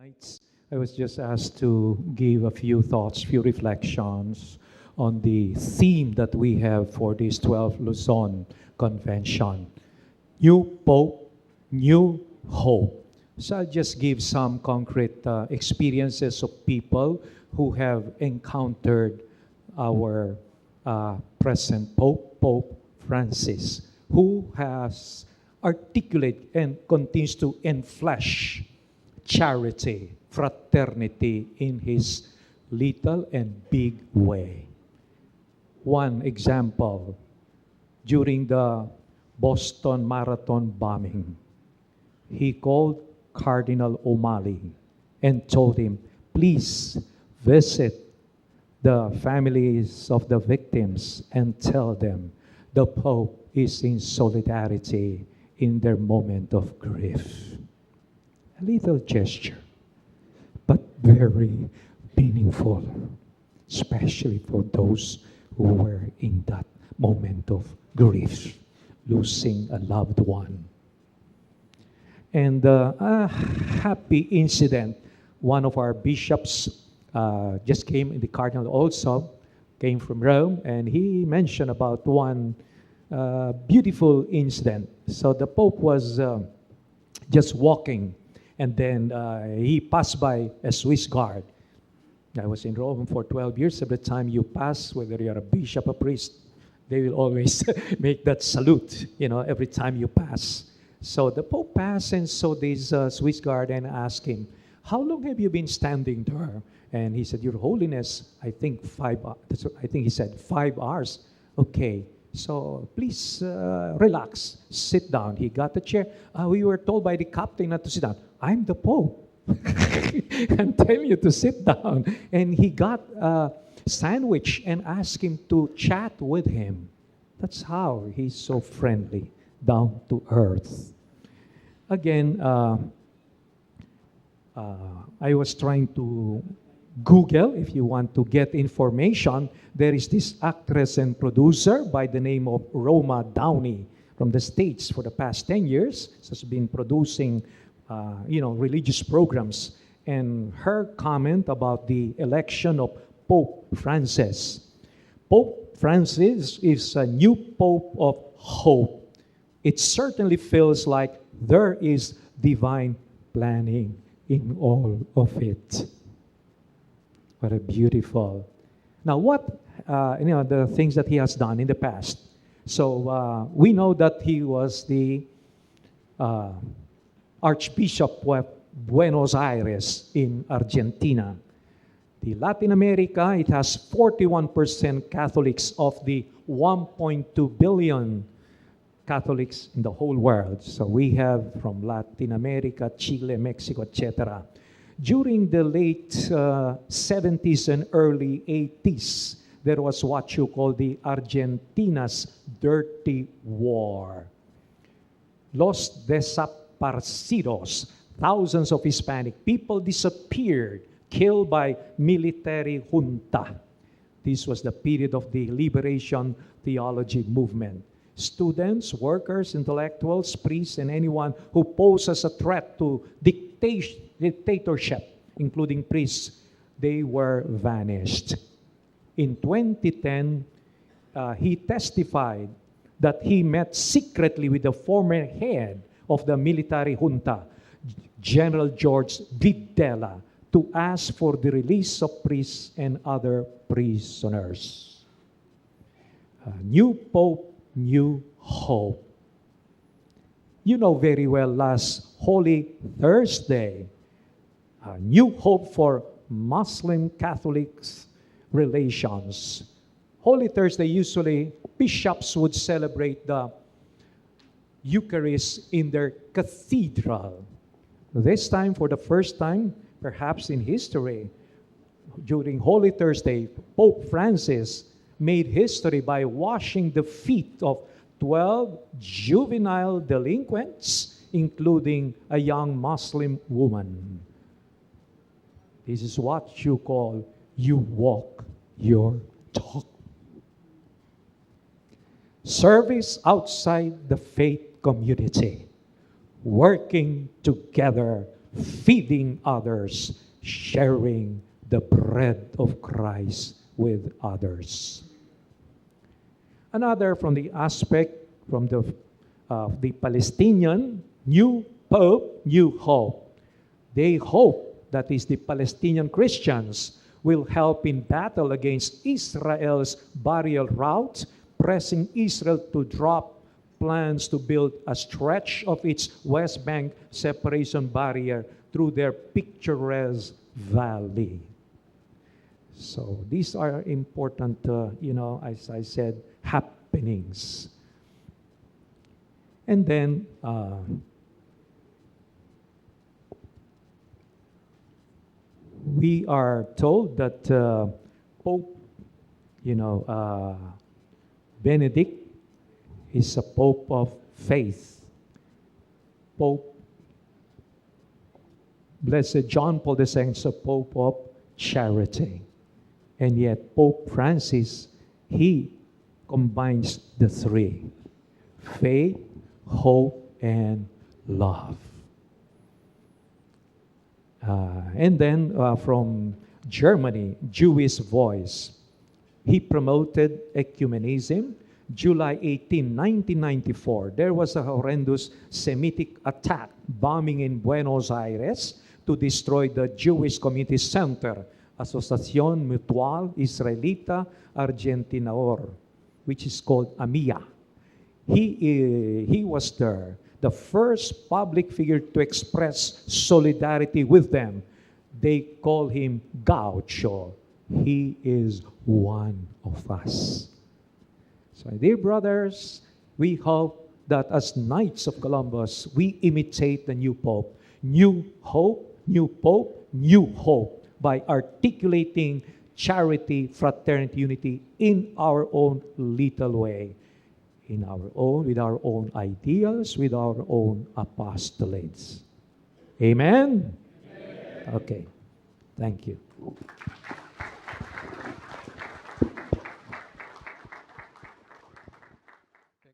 nights, I was just asked to give a few thoughts, few reflections on the theme that we have for this 12th Luzon Convention. New Pope, New Hope. So I'll just give some concrete experiences of people who have encountered our present Pope, Pope Francis, who has articulated and continues to enflesh charity, fraternity in his little and big way. One example, during the Boston Marathon bombing, he called Cardinal O'Malley and told him, please visit the families of the victims and tell them the Pope is in solidarity in their moment of grief. A little gesture, but very meaningful, especially for those who were in that moment of grief, losing a loved one. And a happy incident, one of our bishops just came, the cardinal also came from Rome, and he mentioned about one beautiful incident. So the Pope was just walking, and then he passed by a Swiss guard. I was in Rome for 12 years. Every time you pass, whether you're a bishop or priest, they will always make that salute, every time you pass. So the Pope passed and saw this Swiss guard and asked him, how long have you been standing there? And he said, Your Holiness, I think he said 5 hours. Okay, so please relax, sit down. He got the chair. We were told by the captain not to sit down. I'm the Pope. I'm telling you to sit down. And he got a sandwich and asked him to chat with him. That's how he's so friendly, down to earth. Again, I was trying to Google, if you want to get information. There is this actress and producer by the name of Roma Downey from the States for the past 10 years. She's been producing religious programs. And her comment about the election of Pope Francis. Pope Francis is a new Pope of hope. It certainly feels like there is divine planning in all of it. What a beautiful. Now, what, the things that he has done in the past. So we know that he was the Archbishop of Buenos Aires in Argentina. The Latin America, it has 41% Catholics of the 1.2 billion Catholics in the whole world. So we have from Latin America, Chile, Mexico, etc. During the late 70s and early 80s, there was what you call the Argentina's Dirty War. Los desaparecidos, thousands of Hispanic people disappeared, killed by military junta. This was the period of the liberation theology movement. Students, workers, intellectuals, priests, and anyone who poses a threat to dictatorship, including priests, they were vanished. In 2010, he testified that he met secretly with the former head of the military junta, General George Videla, to ask for the release of priests and other prisoners. New Pope, New Hope. You know very well, last Holy Thursday, new hope for Muslim-Catholics relations. Holy Thursday, usually bishops would celebrate the Eucharist in their cathedral. This time, for the first time, perhaps in history, during Holy Thursday, Pope Francis made history by washing the feet of 12 juvenile delinquents, including a young Muslim woman. This is what you call you walk your talk. Service outside the faith community, working together feeding others, sharing the bread of Christ with others. Another from the aspect from the Palestinian, new Pope, new hope. They hope, that is the Palestinian Christians, will help in battle against Israel's burial route, pressing Israel to drop plans to build a stretch of its West Bank separation barrier through their picturesque valley. So these are important, as I said, happenings. And then, we are told that Pope, Benedict is a Pope of faith. Pope Blessed John Paul II is a Pope of charity. And yet Pope Francis, he combines the three: faith, hope, and love. And then from Germany, Jewish Voice. He promoted ecumenism. July 18, 1994, there was a horrendous Semitic attack bombing in Buenos Aires to destroy the Jewish Community Center, Asociación Mutual Israelita Argentinaor, which is called AMIA. He was there, the first public figure to express solidarity with them. They call him Gaucho. He is one of us. So, dear brothers, we hope that as Knights of Columbus, we imitate the new Pope. New hope, new Pope, new hope, by articulating charity, fraternity, unity in our own little way, with our own ideals, with our own apostolates. Amen? Amen. Okay. Thank you.